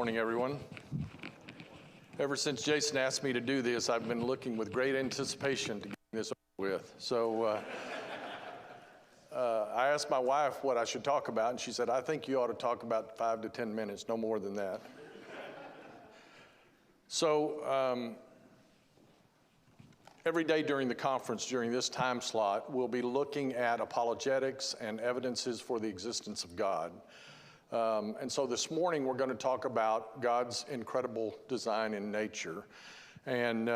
morning, everyone. Ever since Jason asked me to do this, I've been looking with great anticipation to get this over with. So I asked my wife what I should talk about, and she said, I think you ought to talk about 5 to 10 minutes, no more than that. So every day during the conference, during this time slot, we'll be looking at apologetics and evidences for the existence of God. And so this morning we're going to talk about God's incredible design in nature. And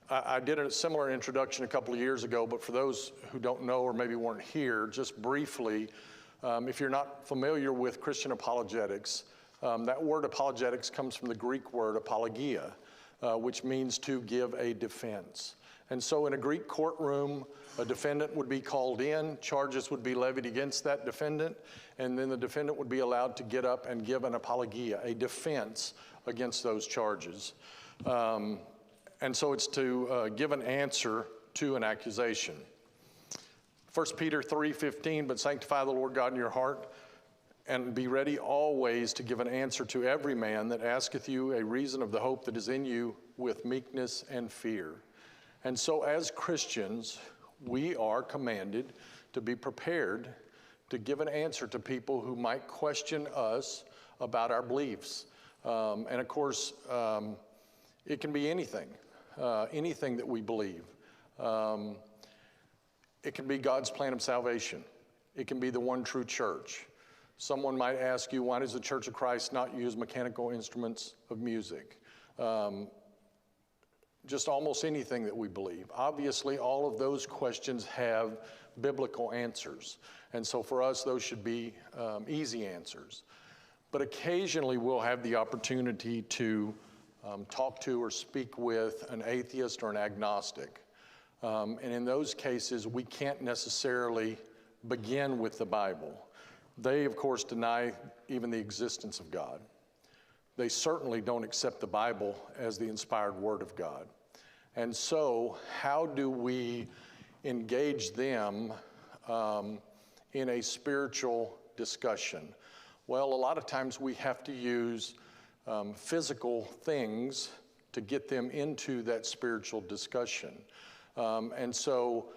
I did a similar introduction a couple of years ago, but for those who don't know or maybe weren't here, just briefly, if you're not familiar with Christian apologetics, that word apologetics comes from the Greek word apologia, which means to give a defense. And so in a Greek courtroom, a defendant would be called in, charges would be levied against that defendant, and then the defendant would be allowed to get up and give an apologia, a defense against those charges. And so it's to give an answer to an accusation. 1 Peter 3:15, but sanctify the Lord God in your heart, and be ready always to give an answer to every man that asketh you a reason of the hope that is in you with meekness and fear. And so as Christians, we are commanded to be prepared to give an answer to people who might question us about our beliefs. And of course, it can be anything that we believe. It can be God's plan of salvation. It can be the one true church. Someone might ask you, why does the Church of Christ not use mechanical instruments of music? Just almost anything that we believe. Obviously, all of those questions have biblical answers. And so for us, those should be easy answers. But occasionally, we'll have the opportunity to talk to or speak with an atheist or an agnostic. And in those cases, we can't necessarily begin with the Bible. They, of course, deny even the existence of God. They certainly don't accept the Bible as the inspired Word of God. And so, how do we engage them in a spiritual discussion? Well, a lot of times we have to use physical things to get them into that spiritual discussion. And so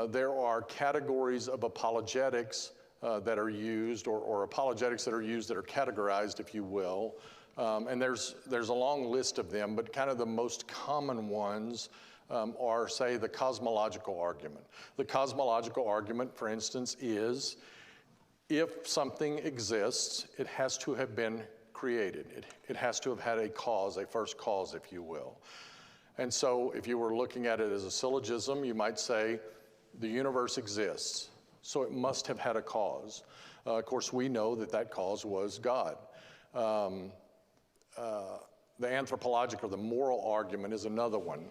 there are categories of apologetics that are used, or apologetics that are used that are categorized, if you will. And there's a long list of them, but kind of the most common ones are, say, the cosmological argument. The cosmological argument, for instance, is if something exists, it has to have been created. It has to have had a cause, a first cause, if you will. And so if you were looking at it as a syllogism, you might say the universe exists, so it must have had a cause. Of course, we know that that cause was God. The anthropological, the moral argument is another one.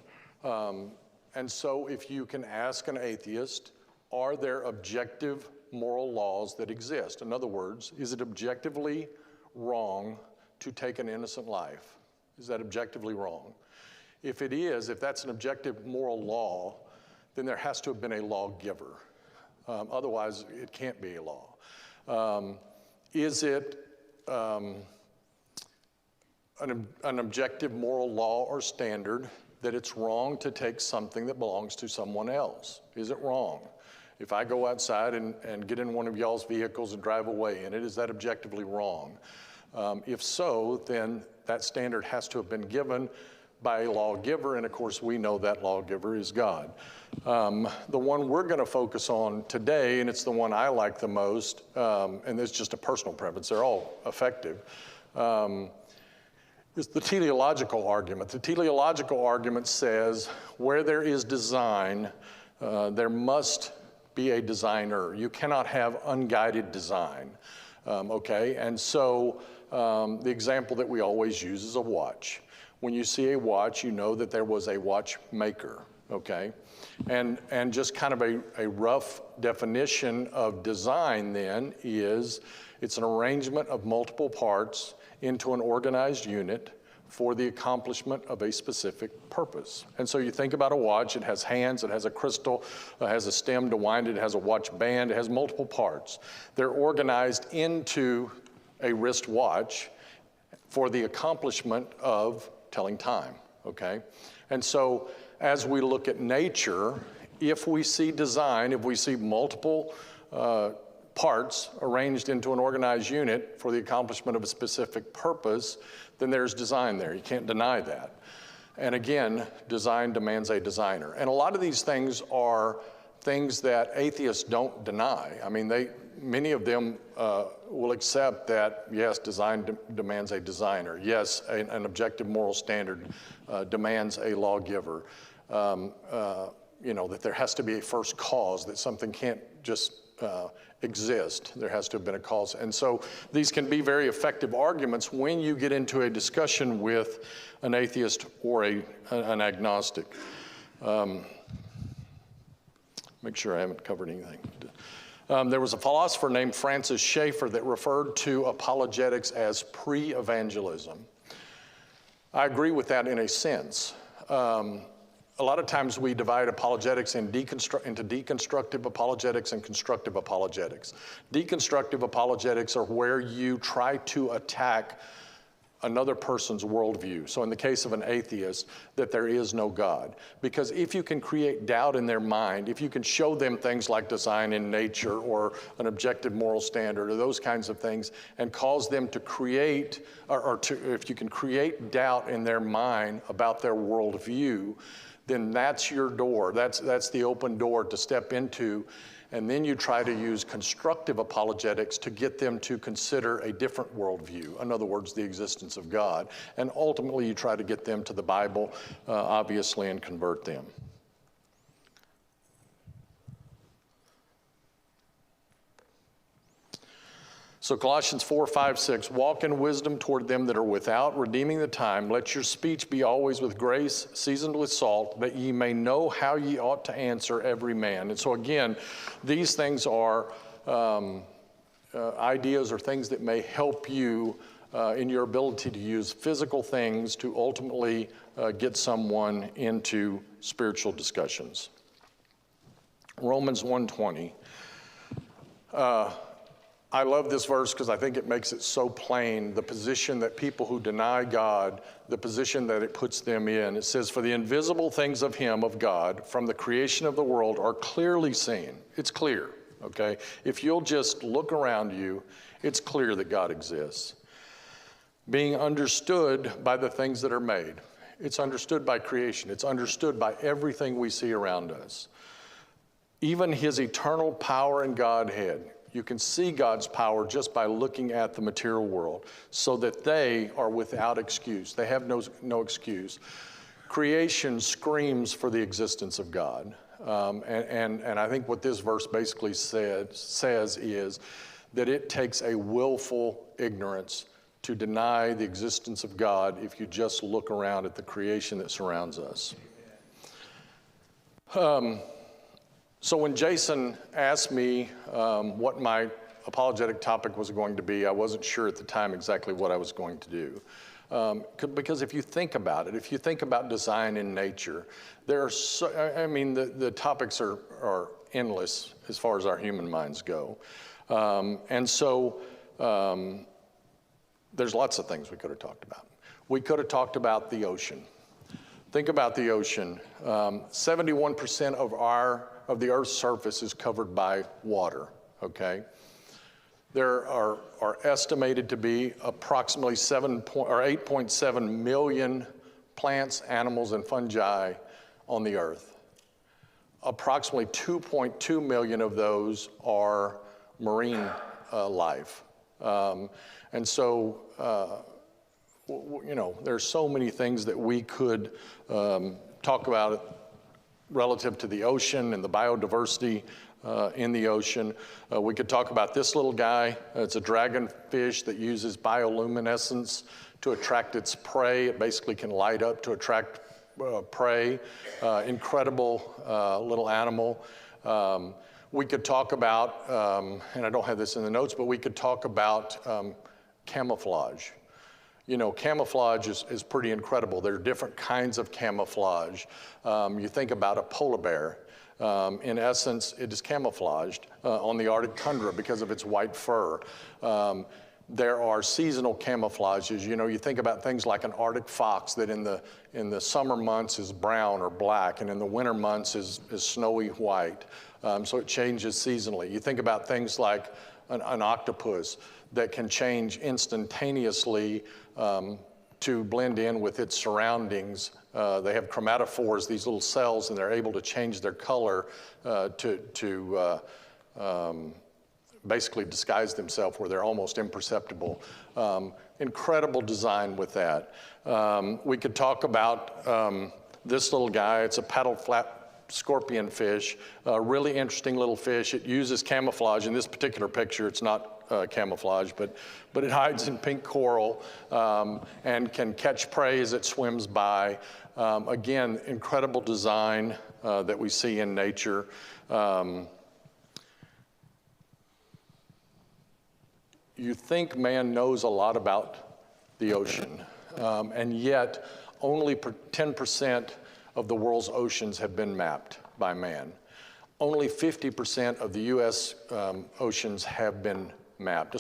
And so if you can ask an atheist, are there objective moral laws that exist? In other words, is it objectively wrong to take an innocent life? Is that objectively wrong? If it is, if that's an objective moral law, then there has to have been a lawgiver. Otherwise, it can't be a law. Is it an objective moral law or standard that it's wrong to take something that belongs to someone else? Is it wrong? If I go outside and get in one of y'all's vehicles and drive away in it, is that objectively wrong? If so, then that standard has to have been given by a lawgiver, and of course we know that lawgiver is God. The one we're going to focus on today, and it's the one I like the most, and it's just a personal preference, they're all effective, is the teleological argument. The teleological argument says where there is design, there must be a designer. You cannot have unguided design, okay? And so the example that we always use is a watch. When you see a watch, you know that there was a watchmaker, okay? And just kind of a rough definition of design then is it's an arrangement of multiple parts into an organized unit for the accomplishment of a specific purpose. And so you think about a watch, it has hands, it has a crystal, it has a stem to wind it, it has a watch band, it has multiple parts. They're organized into a wristwatch for the accomplishment of telling time, okay? And so as we look at nature, if we see design, if we see multiple parts arranged into an organized unit for the accomplishment of a specific purpose, then there's design there. You can't deny that. And again, design demands a designer. And a lot of these things are things that atheists don't deny. I mean, many of them will accept that, yes, design demands a designer. Yes, an objective moral standard demands a lawgiver. You know, that there has to be a first cause, that something can't just exist. There has to have been a cause. And so these can be very effective arguments when you get into a discussion with an atheist or an agnostic. Make sure I haven't covered anything. There was a philosopher named Francis Schaeffer that referred to apologetics as pre-evangelism. I agree with that in a sense. A lot of times we divide apologetics into deconstructive apologetics and constructive apologetics. Deconstructive apologetics are where you try to attack another person's worldview. So in the case of an atheist, that there is no God. Because if you can create doubt in their mind, if you can show them things like design in nature or an objective moral standard or those kinds of things and cause them to create, if you can create doubt in their mind about their worldview, then that's your door. That's the open door to step into. And then you try to use constructive apologetics to get them to consider a different worldview. In other words, the existence of God. And ultimately, you try to get them to the Bible, obviously, and convert them. So Colossians 4, 5, 6, walk in wisdom toward them that are without, redeeming the time. Let your speech be always with grace, seasoned with salt, that ye may know how ye ought to answer every man. And so again, these things are ideas or things that may help you in your ability to use physical things to ultimately get someone into spiritual discussions. Romans 1:20. I love this verse because I think it makes it so plain, the position that people who deny God, the position that it puts them in. It says, for the invisible things of him, of God, from the creation of the world are clearly seen. It's clear, okay? If you'll just look around you, it's clear that God exists. Being understood by the things that are made. It's understood by creation. It's understood by everything we see around us. Even his eternal power and Godhead. You can see God's power just by looking at the material world, so that they are without excuse. They have no excuse. Creation screams for the existence of God. And I think what this verse basically says is that it takes a willful ignorance to deny the existence of God if you just look around at the creation that surrounds us. So when Jason asked me what my apologetic topic was going to be, I wasn't sure at the time exactly what I was going to do. Because if you think about it, if you think about design in nature, there are the topics are endless as far as our human minds go. And so there's lots of things we could have talked about. We could have talked about the ocean. Think about the ocean. 71% of the Earth's surface is covered by water, okay? There are estimated to be approximately 8.7 million plants, animals, and fungi on the Earth. Approximately 2.2 million of those are marine life. And so, there's so many things that we could talk about relative to the ocean and the biodiversity in the ocean. We could talk about this little guy. It's a dragonfish that uses bioluminescence to attract its prey. It basically can light up to attract prey. Incredible little animal. We could talk about, and I don't have this in the notes, but we could talk about camouflage. Camouflage is pretty incredible. There are different kinds of camouflage. You think about a polar bear. In essence, it is camouflaged on the Arctic tundra because of its white fur. There are seasonal camouflages. You know, you think about things like an Arctic fox that in the summer months is brown or black, and in the winter months is snowy white. So it changes seasonally. You think about things like an octopus that can change instantaneously to blend in with its surroundings. They have chromatophores, these little cells, and they're able to change their color to basically disguise themselves where they're almost imperceptible. Incredible design with that. We could talk about this little guy. It's a paddle flap scorpion fish, a really interesting little fish. It uses camouflage. In this particular picture, it's not camouflage, but it hides in pink coral and can catch prey as it swims by. Again, incredible design that we see in nature. You think man knows a lot about the ocean, and yet only 10% of the world's oceans have been mapped by man. Only 50% of the US oceans have been mapped,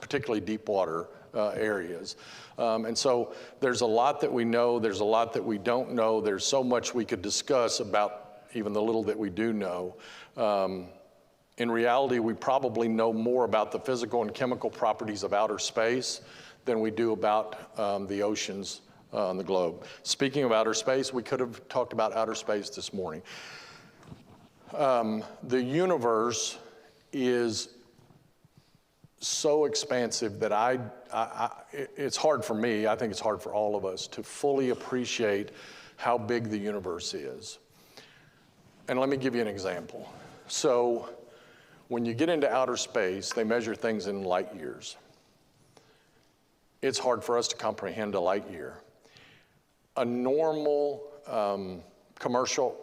particularly deep water areas. And so there's a lot that we know, there's a lot that we don't know, there's so much we could discuss about even the little that we do know. In reality, we probably know more about the physical and chemical properties of outer space than we do about the oceans on the globe. Speaking of outer space, we could have talked about outer space this morning. The universe is so expansive that it's hard for me, I think it's hard for all of us to fully appreciate how big the universe is. And let me give you an example. So when you get into outer space, they measure things in light years. It's hard for us to comprehend a light year. A normal commercial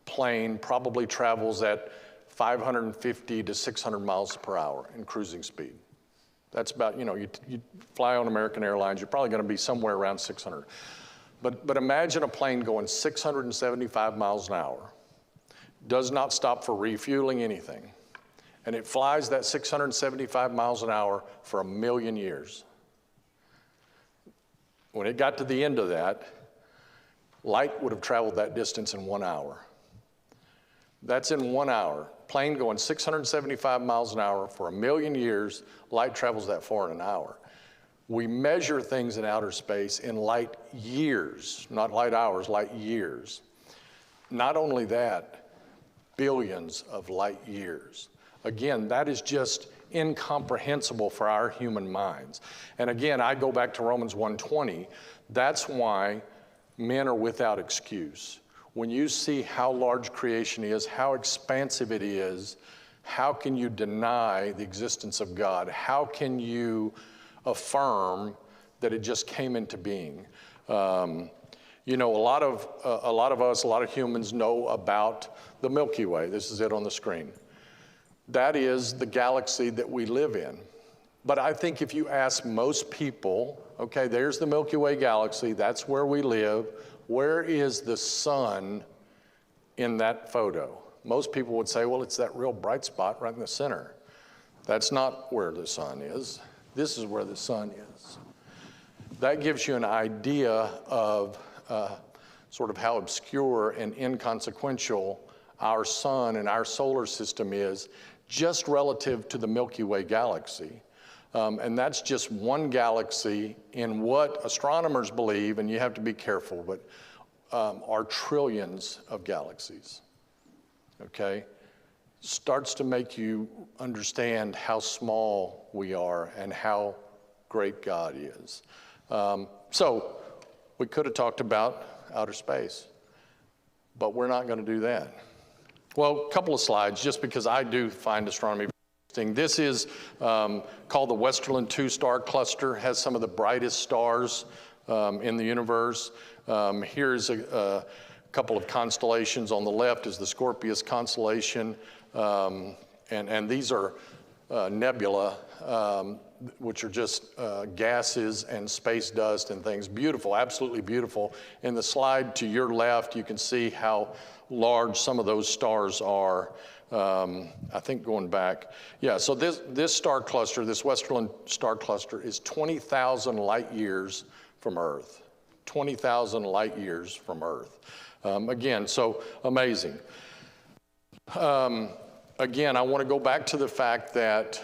plane probably travels at 550 to 600 miles per hour in cruising speed. That's about, you fly on American Airlines, you're probably going to be somewhere around 600. But imagine a plane going 675 miles an hour, does not stop for refueling anything, and it flies that 675 miles an hour for 1,000,000 years. When it got to the end of that, light would have traveled that distance in 1 hour. That's in 1 hour. Plane going 675 miles an hour for 1,000,000 years, light travels that far in an hour. We measure things in outer space in light years, not light hours, light years. Not only that, billions of light years. Again, that is just incomprehensible for our human minds. And again, I go back to Romans 1:20. That's why men are without excuse. When you see how large creation is, how expansive it is, how can you deny the existence of God? How can you affirm that it just came into being? A lot of us, a lot of humans know about the Milky Way. This is it on the screen. That is the galaxy that we live in. But I think if you ask most people, okay, there's the Milky Way galaxy, that's where we live. Where is the sun in that photo? Most people would say, well, it's that real bright spot right in the center. That's not where the sun is. This is where the sun is. That gives you an idea of sort of how obscure and inconsequential our sun and our solar system is, just relative to the Milky Way galaxy. And that's just one galaxy in what astronomers believe, and you have to be careful, but are trillions of galaxies, okay? Starts to make you understand how small we are and how great God is. So we could have talked about outer space, but we're not going to do that. Well, a couple of slides, just because I do find astronomy interesting. This is called the Westerlin 2-star cluster, has some of the brightest stars in the universe. Here's a couple of constellations. On the left is the Scorpius constellation, and these are nebula, which are just gases and space dust and things. Beautiful, absolutely beautiful. In the slide to your left, you can see how large some of those stars are. I think going back, yeah, so this star cluster, this Westerland star cluster is 20,000 light years from Earth. 20,000 light years from Earth. Again, so amazing. Again, I want to go back to the fact that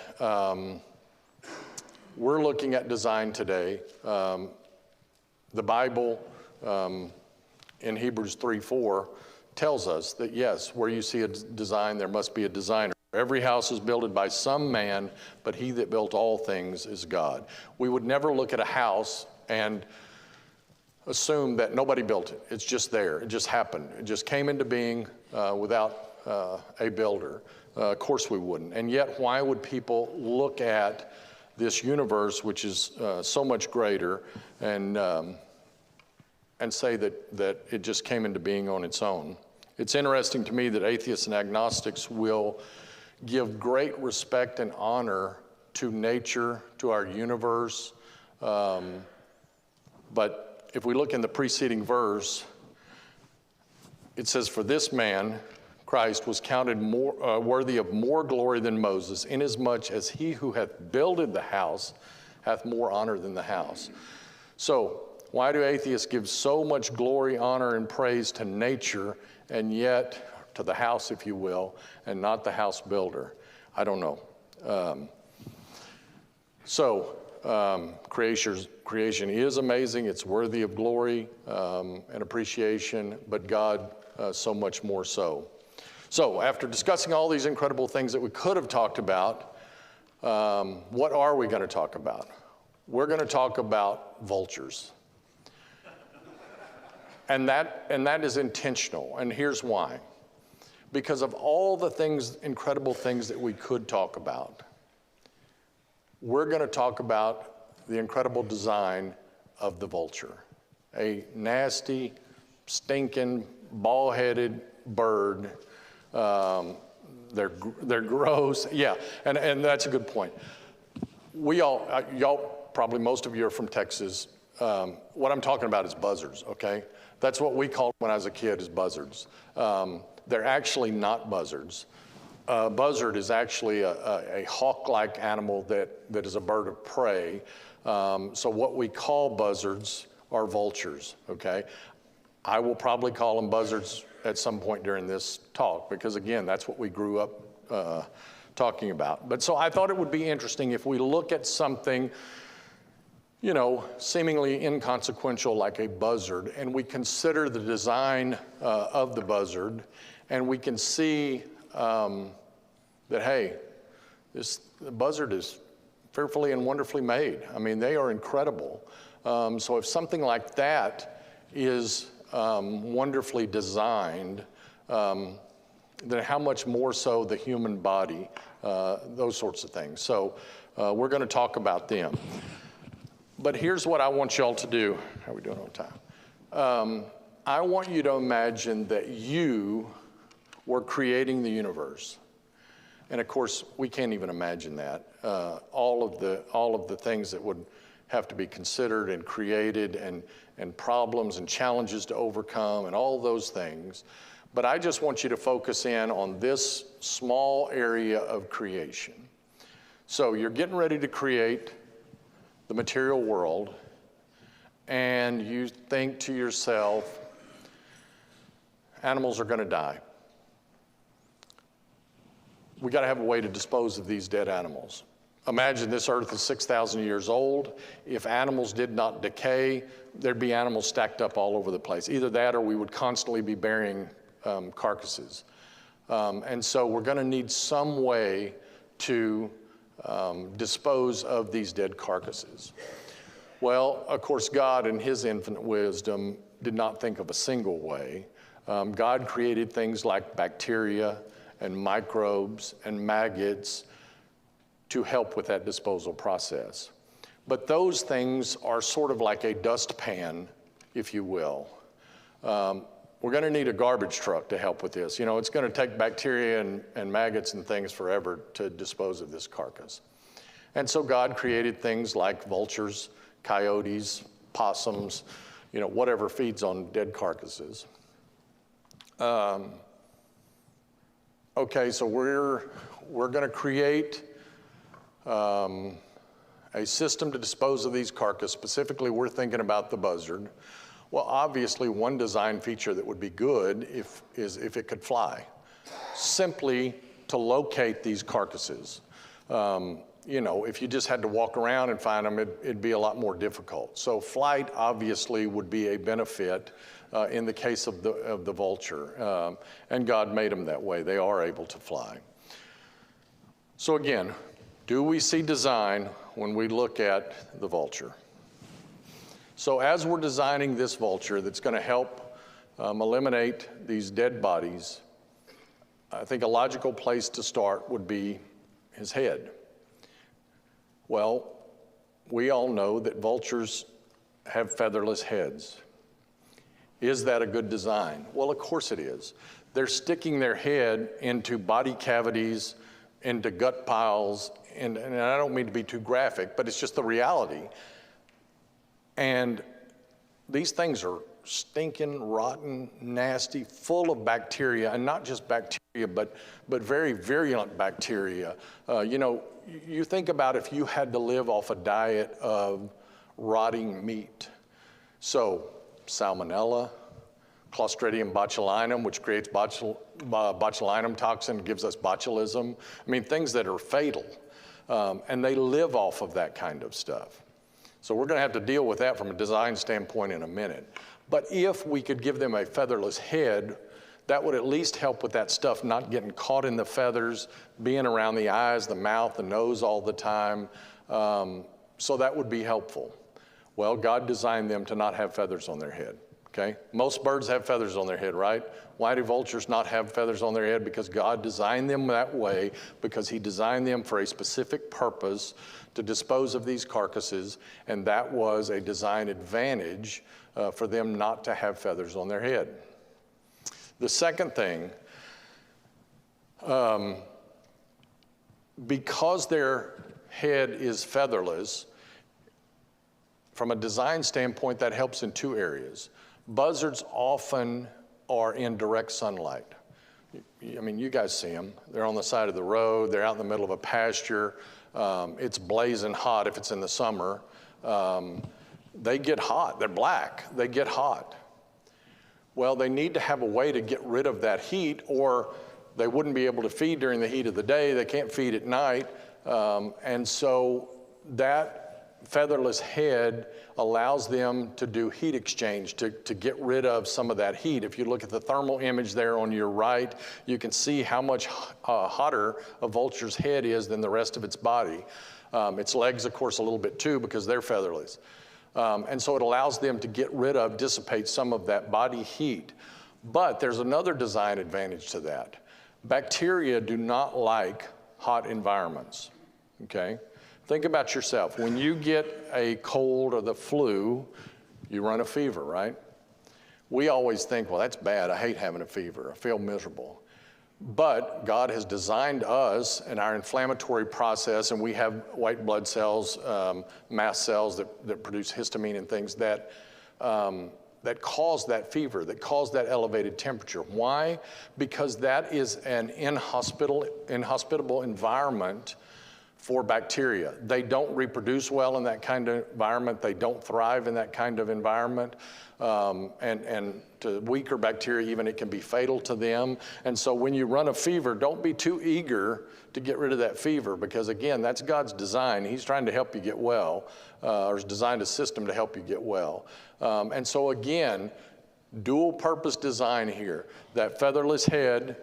we're looking at design today. The Bible in Hebrews 3:4 tells us that yes, where you see a design, there must be a designer. Every house is builded by some man, but he that built all things is God. We would never look at a house and assume that nobody built it. It's just there. It just happened. It just came into being without a builder. Of course we wouldn't. And yet, why would people look at this universe, which is so much greater, and say that it just came into being on its own? It's interesting to me that atheists and agnostics will give great respect and honor to nature, to our universe. But if we look in the preceding verse, it says, "For this man, Christ, was counted more worthy of more glory than Moses, inasmuch as he who hath builded the house hath more honor than the house." So, why do atheists give so much glory, honor, and praise to nature, and yet to the house, if you will, and not the house builder? I don't know. Creation is amazing. It's worthy of glory and appreciation, but God so much more so. So after discussing all these incredible things that we could have talked about, what are we going to talk about? We're going to talk about vultures. And that is intentional, and here's why. Because of all the things, incredible things that we could talk about, we're going to talk about the incredible design of the vulture. A nasty, stinking, ball-headed bird. They're gross. Yeah, and that's a good point. Y'all, probably most of you are from Texas. What I'm talking about is buzzards, okay? That's what we called when I was a kid is buzzards. They're actually not buzzards. A buzzard is actually a hawk-like animal that is a bird of prey. So what we call buzzards are vultures, okay? I will probably call them buzzards at some point during this talk because, again, that's what we grew up talking about. But so I thought it would be interesting if we look at something, you know, seemingly inconsequential like a buzzard, and we consider the design of the buzzard, and we can see that, hey, the buzzard is fearfully and wonderfully made. I mean, they are incredible. So if something like that is wonderfully designed, then how much more so the human body, those sorts of things. So we're going to talk about them. But here's what I want y'all to do. How are we doing on time? I want you to imagine that you were creating the universe. And of course, we can't even imagine that. All of the things that would have to be considered and created and problems and challenges to overcome and all those things. But I just want you to focus in on this small area of creation. So you're getting ready to create the material world, and you think to yourself, animals are going to die. We got to have a way to dispose of these dead animals. Imagine this earth is 6,000 years old. If animals did not decay, there'd be animals stacked up all over the place. Either that or we would constantly be burying carcasses. And so we're going to need some way to dispose of these dead carcasses. Well, of course, God in his infinite wisdom did not think of a single way. God created things like bacteria and microbes and maggots to help with that disposal process. But those things are sort of like a dustpan, if you will. We're going to need a garbage truck to help with this. You know, it's going to take bacteria and maggots and things forever to dispose of this carcass. And so God created things like vultures, coyotes, possums, you know, whatever feeds on dead carcasses. okay, so we're going to create a system to dispose of these carcasses. Specifically, we're thinking about the buzzard. Well, obviously, one design feature that would be good is if it could fly, simply to locate these carcasses. You know, if you just had to walk around and find them, it'd be a lot more difficult. So flight obviously would be a benefit in the case of the vulture. And God made them that way. They are able to fly. So again, do we see design when we look at the vulture? So as we're designing this vulture that's going to help eliminate these dead bodies, I think a logical place to start would be his head. Well, we all know that vultures have featherless heads. Is that a good design? Well, of course it is. They're sticking their head into body cavities, into gut piles, and I don't mean to be too graphic, but it's just the reality. And these things are stinking, rotten, nasty, full of bacteria, and not just bacteria, but very virulent bacteria. You know, you think about if you had to live off a diet of rotting meat. So salmonella, Clostridium botulinum, which creates botulinum toxin, gives us botulism. I mean, things that are fatal. And they live off of that kind of stuff. So we're going to have to deal with that from a design standpoint in a minute. But if we could give them a featherless head, that would at least help with that stuff not getting caught in the feathers, being around the eyes, the mouth, the nose all the time. So that would be helpful. Well, God designed them to not have feathers on their head. Okay? Most birds have feathers on their head, right? Why do vultures not have feathers on their head? Because God designed them that way, because he designed them for a specific purpose to dispose of these carcasses, and that was a design advantage for them not to have feathers on their head. The second thing, because their head is featherless, from a design standpoint, that helps in two areas. Buzzards often are in direct sunlight. I mean, you guys see them. They're on the side of the road. They're out in the middle of a pasture. It's blazing hot if it's in the summer. They get hot. They're black. They get hot. Well, they need to have a way to get rid of that heat, or they wouldn't be able to feed during the heat of the day. They can't feed at night. And so that featherless head allows them to do heat exchange, to get rid of some of that heat. If you look at the thermal image there on your right, you can see how much hotter a vulture's head is than the rest of its body. Its legs, of course, a little bit too, because they're featherless. And so it allows them to get rid of, dissipate some of that body heat. But there's another design advantage to that. Bacteria do not like hot environments, okay? Think about yourself. When you get a cold or the flu, you run a fever, right? We always think, well, that's bad. I hate having a fever. I feel miserable. But God has designed us and our inflammatory process, and we have white blood cells, mast cells that produce histamine and things that cause that fever, that cause that elevated temperature. Why? Because that is an inhospitable environment for bacteria. They don't reproduce well in that kind of environment. They don't thrive in that kind of environment. And to weaker bacteria, even it can be fatal to them. And so when you run a fever, don't be too eager to get rid of that fever, because again, that's God's design. He's trying to help you get well, or has designed a system to help you get well. And so again, dual purpose design here. That featherless head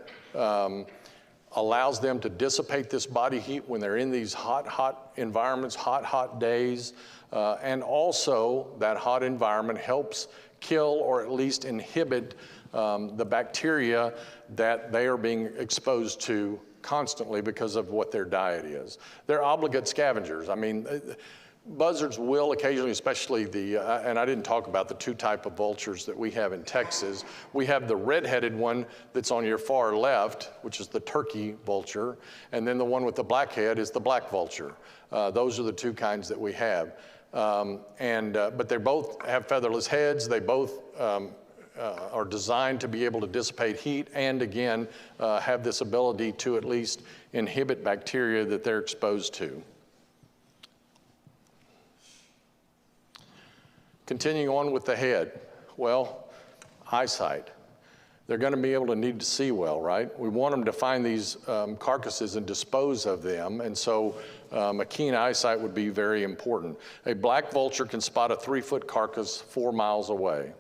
allows them to dissipate this body heat when they're in these hot environments, hot days. And also that hot environment helps kill or at least inhibit the bacteria that they are being exposed to constantly because of what their diet is. They're obligate scavengers. I mean, buzzards will occasionally, especially and I didn't talk about the two type of vultures that we have in Texas. We have the red-headed one that's on your far left, which is the turkey vulture, and then the one with the black head is the black vulture. Those are the two kinds that we have. But they both have featherless heads. They both are designed to be able to dissipate heat and, again, have this ability to at least inhibit bacteria that they're exposed to. Continuing on with the head, well, eyesight. They're going to be able to need to see well, right? We want them to find these carcasses and dispose of them, and so a keen eyesight would be very important. A black vulture can spot a 3-foot carcass 4 miles away.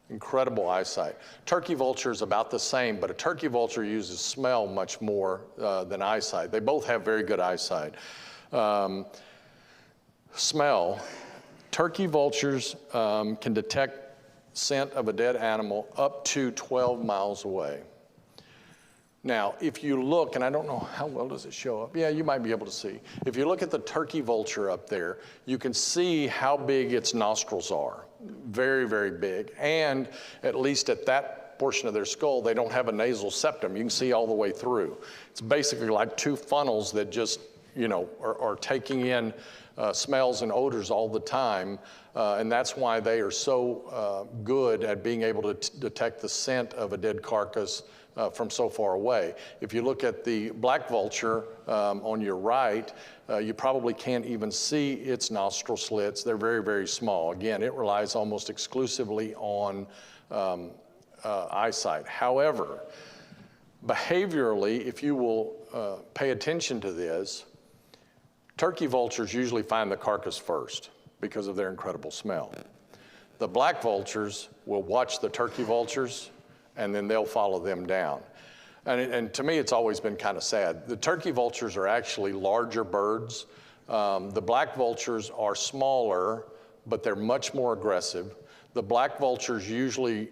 Incredible eyesight. Turkey vulture is about the same, but a turkey vulture uses smell much more than eyesight. They both have very good eyesight. Smell. Turkey vultures can detect scent of a dead animal up to 12 miles away. Now, if you look, and I don't know how well does it show up. Yeah, you might be able to see. If you look at the turkey vulture up there, you can see how big its nostrils are. Very, very big. And at least at that portion of their skull, they don't have a nasal septum. You can see all the way through. It's basically like 2 funnels that just, are taking in smells and odors all the time, and that's why they are so good at being able to detect the scent of a dead carcass from so far away. If you look at the black vulture on your right, you probably can't even see its nostril slits. They're very, very small. Again, it relies almost exclusively on eyesight. However, behaviorally, if you will pay attention to this, turkey vultures usually find the carcass first because of their incredible smell. The black vultures will watch the turkey vultures, and then they'll follow them down. And to me, it's always been kind of sad. The turkey vultures are actually larger birds. The black vultures are smaller, but they're much more aggressive. The black vultures usually,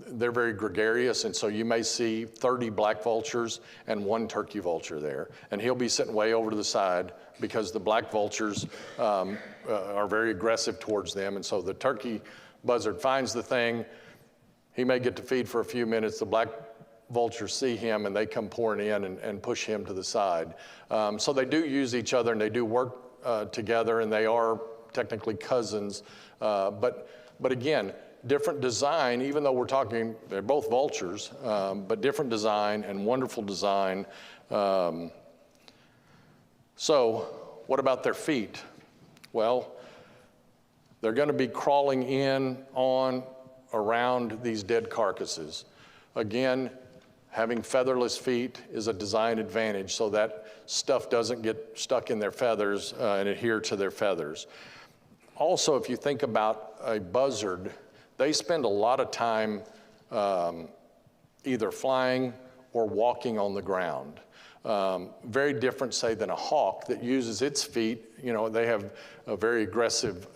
they're very gregarious, and so you may see 30 black vultures and 1 turkey vulture there. And he'll be sitting way over to the side because the black vultures are very aggressive towards them. And so the turkey buzzard finds the thing. He may get to feed for a few minutes. The black vultures see him, and they come pouring in and push him to the side. So they do use each other, and they do work together, and they are technically cousins. But again, different design, even though we're talking, they're both vultures, but different design and wonderful design. So what about their feet? Well, they're going to be crawling in, on, around these dead carcasses. Again, having featherless feet is a design advantage so that stuff doesn't get stuck in their feathers and adhere to their feathers. Also, if you think about a buzzard, they spend a lot of time either flying or walking on the ground. Very different, say, than a hawk that uses its feet. They have a very aggressive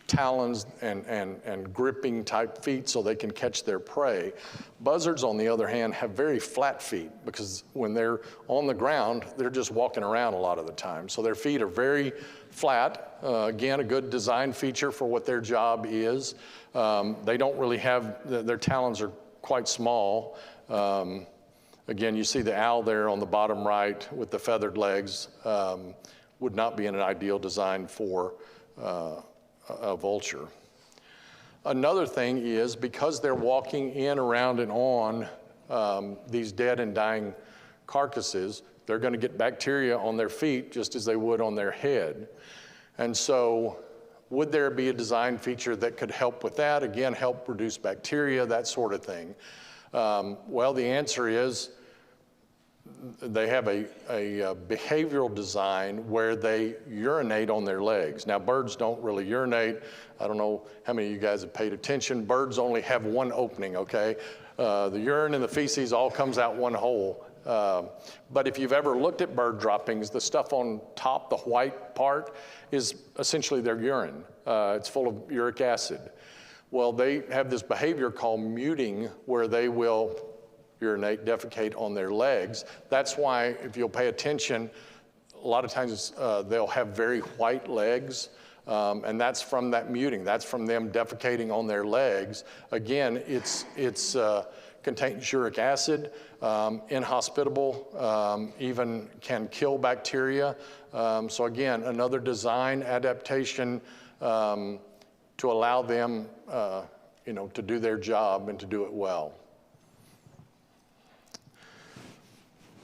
talons and gripping type feet so they can catch their prey. Buzzards, on the other hand, have very flat feet because when they're on the ground, they're just walking around a lot of the time. So their feet are very flat. Again, a good design feature for what their job is. They don't really have, their talons are quite small. Again, you see the owl there on the bottom right with the feathered legs. Would not be an ideal design for a vulture. Another thing is because they're walking in, around, and on these dead and dying carcasses, they're going to get bacteria on their feet just as they would on their head. And so would there be a design feature that could help with that? Again, help reduce bacteria, that sort of thing. Well, the answer is they have a behavioral design where they urinate on their legs. Now, birds don't really urinate. I don't know how many of you guys have paid attention. Birds only have one opening, okay? The urine and the feces all comes out one hole. But if you've ever looked at bird droppings, the stuff on top, the white part, is essentially their urine. It's full of uric acid. Well, they have this behavior called muting where they will urinate, defecate on their legs. That's why, if you'll pay attention, a lot of times they'll have very white legs, and that's from that muting. That's from them defecating on their legs. Again, it's contains uric acid, inhospitable, even can kill bacteria. So again, another design adaptation to allow them to do their job and to do it well.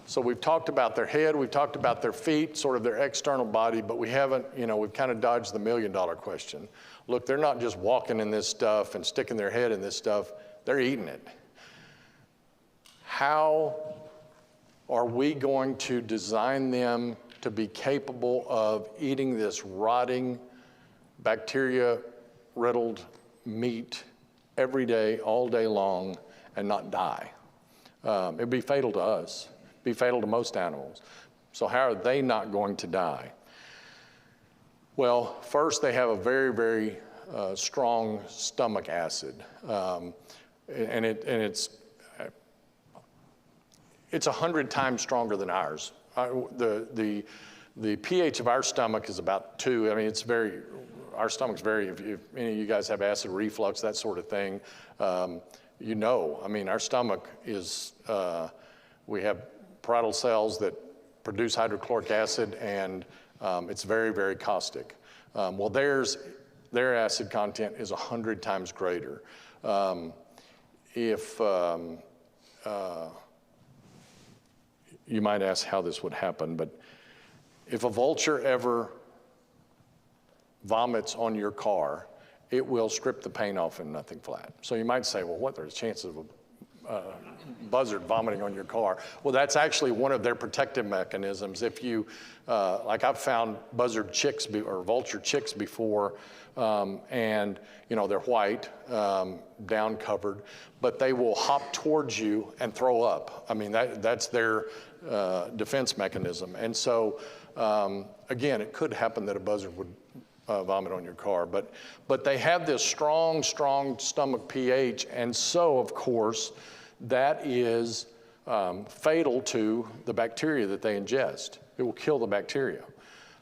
So we've talked about their head, we've talked about their feet, sort of their external body, but we haven't, we've kind of dodged the million-dollar question. Look, they're not just walking in this stuff and sticking their head in this stuff, they're eating it. How are we going to design them to be capable of eating this rotting, bacteria-riddled meat every day, all day long, and not die? It'd be fatal to us. Be fatal to most animals. So how are they not going to die? Well, first they have a very, very strong stomach acid, and it's 100 times stronger than ours. The pH of our stomach is about 2. I mean, our stomach's very. If any of you guys have acid reflux, that sort of thing, I mean, our stomach is. We have parietal cells that produce hydrochloric acid, and it's very, very caustic. Well, their acid content is 100 times greater. You might ask how this would happen, but if a vulture ever vomits on your car, it will strip the paint off in nothing flat. So you might say, well, what are the chances of a buzzard vomiting on your car? Well, that's actually one of their protective mechanisms. If you, like I've found buzzard chicks or vulture chicks before, and they're white, down covered, but they will hop towards you and throw up. I mean, that's their defense mechanism. And so, again, it could happen that a buzzard would vomit on your car, but they have this strong stomach pH, and so, of course, that is fatal to the bacteria that they ingest. It will kill the bacteria.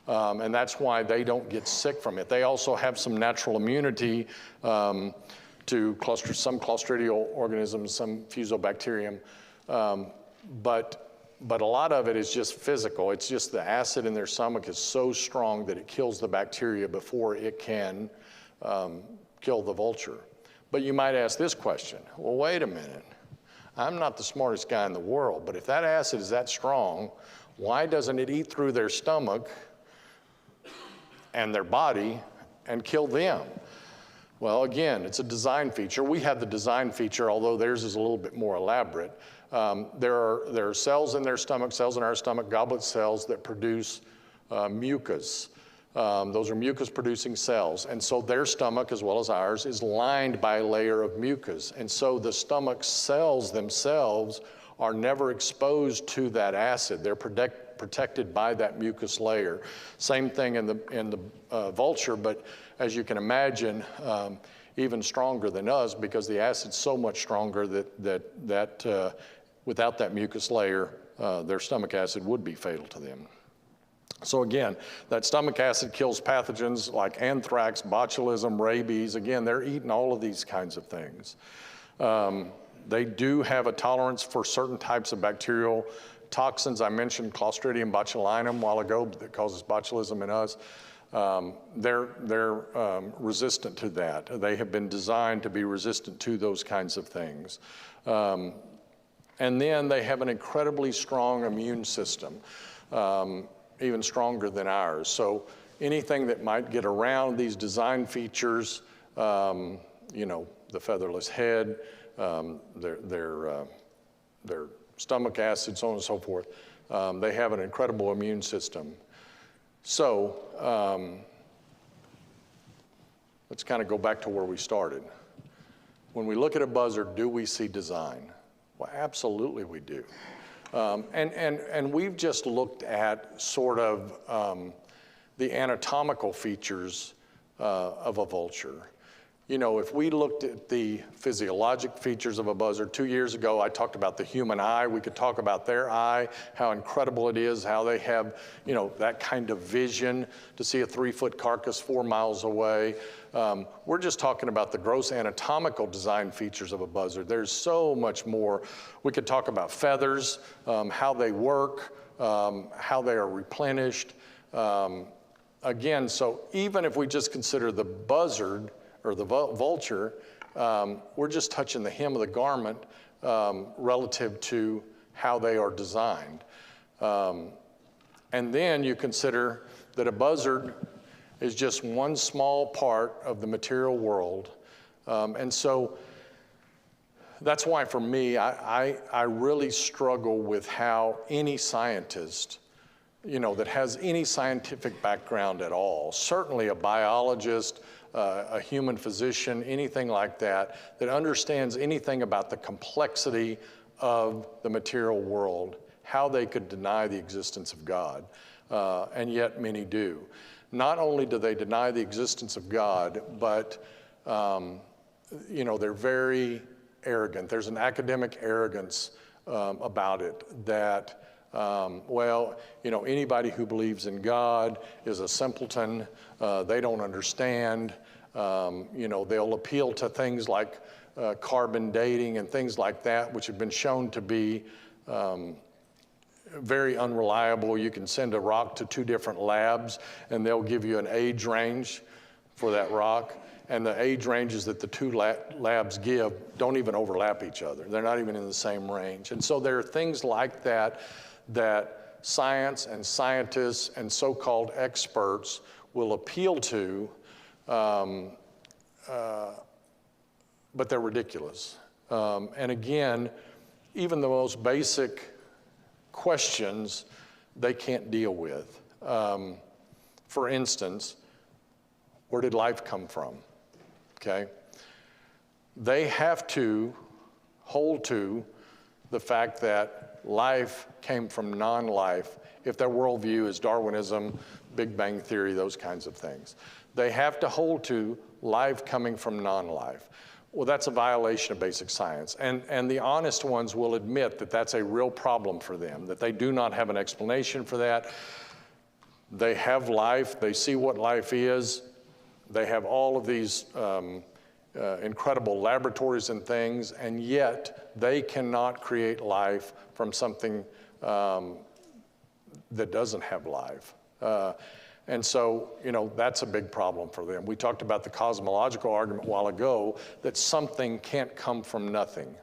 And that's why they don't get sick from it. They also have some natural immunity to some clostridial organisms, some fusobacterium, but a lot of it is just physical. It's just the acid in their stomach is so strong that it kills the bacteria before it can kill the vulture. But you might ask this question, well, wait a minute. I'm not the smartest guy in the world, but if that acid is that strong, why doesn't it eat through their stomach and their body and kill them? Well, again, it's a design feature. We have the design feature, although theirs is a little bit more elaborate. There are cells in their stomach, cells in our stomach, goblet cells that produce mucus. Those are mucus-producing cells. And so their stomach, as well as ours, is lined by a layer of mucus. And so the stomach cells themselves are never exposed to that acid. They're protected by that mucus layer. Same thing in the vulture, but as you can imagine, even stronger than us, because the acid's so much stronger that without that mucus layer, their stomach acid would be fatal to them. So again, that stomach acid kills pathogens like anthrax, botulism, rabies. Again, they're eating all of these kinds of things. They do have a tolerance for certain types of bacterial toxins. I mentioned Clostridium botulinum a while ago that causes botulism in us. They're resistant to that. They have been designed to be resistant to those kinds of things. And then they have an incredibly strong immune system, even stronger than ours. So anything that might get around these design features, the featherless head, their stomach acid, so on and so forth, they have an incredible immune system. So let's kind of go back to where we started. When we look at a buzzard, do we see design? Well, absolutely we do. And we've just looked at sort of the anatomical features of a vulture. If we looked at the physiologic features of a buzzard, 2 years ago I talked about the human eye. We could talk about their eye, how incredible it is, how they have, that kind of vision to see a 3-foot carcass 4 miles away. We're just talking about the gross anatomical design features of a buzzard. There's so much more. We could talk about feathers, how they work, how they are replenished. Again, so even if we just consider the buzzard or the vulture we're just touching the hem of the garment relative to how they are designed. And then you consider that a buzzard is just one small part of the material world. And so that's why for me, I really struggle with how any scientist, that has any scientific background at all, certainly a biologist, a human physician, anything like that, that understands anything about the complexity of the material world, how they could deny the existence of God, and yet many do. Not only do they deny the existence of God, but they're very arrogant. There's an academic arrogance about it that, anybody who believes in God is a simpleton. They don't understand. They'll appeal to things like carbon dating and things like that, which have been shown to be very unreliable. You can send a rock to 2 different labs, and they'll give you an age range for that rock. And the age ranges that the 2 labs give don't even overlap each other. They're not even in the same range. And so there are things like that that science and scientists and so-called experts will appeal to, but they're ridiculous. And again, even the most basic questions they can't deal with. For instance, where did life come from? Okay? They have to hold to the fact that life came from non-life if their worldview is Darwinism, Big Bang Theory, those kinds of things. They have to hold to life coming from non-life. Well, that's a violation of basic science. And the honest ones will admit that that's a real problem for them, that they do not have an explanation for that. They have life, they see what life is, they have all of these incredible laboratories and things, and yet they cannot create life from something that doesn't have life. And so, that's a big problem for them. We talked about the cosmological argument a while ago that something can't come from nothing.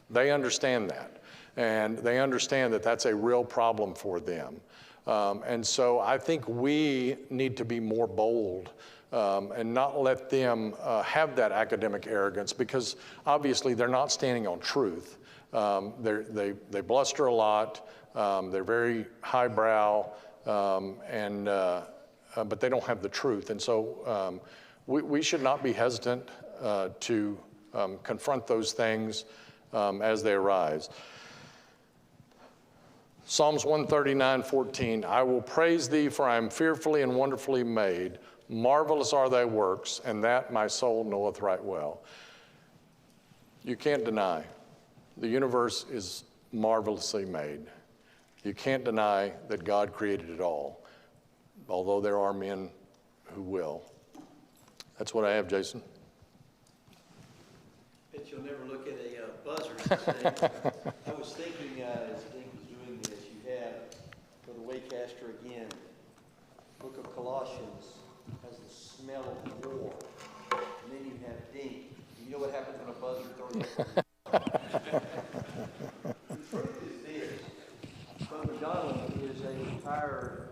They understand that, and they understand that that's a real problem for them. And so I think we need to be more bold and not let them have that academic arrogance, because obviously they're not standing on truth. They bluster a lot, they're very highbrow, but they don't have the truth. And so we should not be hesitant to confront those things as they arise. Psalms 139:14, I will praise thee, for I am fearfully and wonderfully made. Marvelous are thy works, and that my soul knoweth right well. You can't deny the universe is marvelously made. You can't deny that God created it all, although there are men who will. That's what I have, Jason. Bet you'll never look at a buzzard and say, I was thinking as Dinc was doing this, you have, for the Waycaster again, book of Colossians has the smell of war. And then you have Dinc. You know what happens when a buzzard throws you? The truth is this. But McDonald is a retired